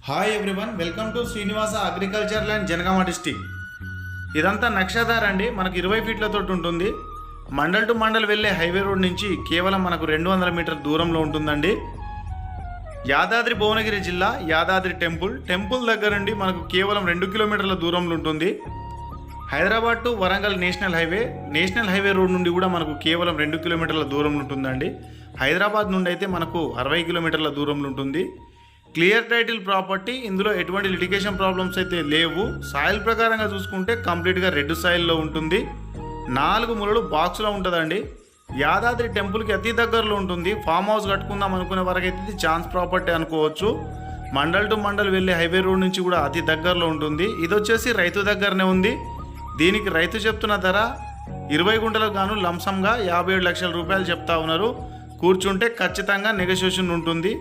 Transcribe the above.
Hi everyone, welcome to Srinivasa agriculture land Janagama district. ఇదంతా నక్షదార్ అండి. మనకు 20 ఫీట్లతో ఉంటుంది. మండల్ టు మండల్ వెళ్ళే హైవే రోడ్ నుంచి కేవలం మనకు 200 మీటర్ దూరంలో ఉంటుందండి. యాదాద్రి భువనగిరి జిల్లా యాదాద్రి టెంపుల్ దగ్గర నుండి మనకు కేవలం 2 కిలోమీటర్ల దూరంలో ఉంటుంది. Hyderabad to Warangal national highway road నుండి కూడా మనకు కేవలం 2 కిలోమీటర్ల దూరంలో ఉంటుందండి. హైదరాబాద్ నుండి అయితే మనకు 60 కిలోమీటర్ల దూరంలో ఉంటుంది. Clear title property. ఇందులో ఎటువంటి లిటిగేషన్ ప్రాబ్లమ్స్ అయితే లేవు. సాయిల్ ప్రకారంగా చూసుకుంటే కంప్లీట్గా రెడ్ సాయిల్లో ఉంటుంది. 4 మూలలు బాక్స్లో ఉంటుందండి. యాదాద్రి టెంపుల్కి అతి దగ్గరలో ఉంటుంది. ఫామ్ హౌస్ కట్టుకుందాం అనుకునే వరకైతే ఇది ఛాన్స్ ప్రాపర్టీ అనుకోవచ్చు. మండల్ టు మండల్ వెళ్ళే హైవే రోడ్ నుంచి కూడా అతి దగ్గరలో ఉంటుంది. ఇది వచ్చేసి రైతు దగ్గరనే ఉంది. దీనికి రైతు చెప్తున్న ధర 20 గుంటలకు గాను లంసంగా 57 లక్షల రూపాయలు చెప్తా ఉన్నారు. కూర్చుంటే ఖచ్చితంగా నెగోషియేషన్ ఉంటుంది.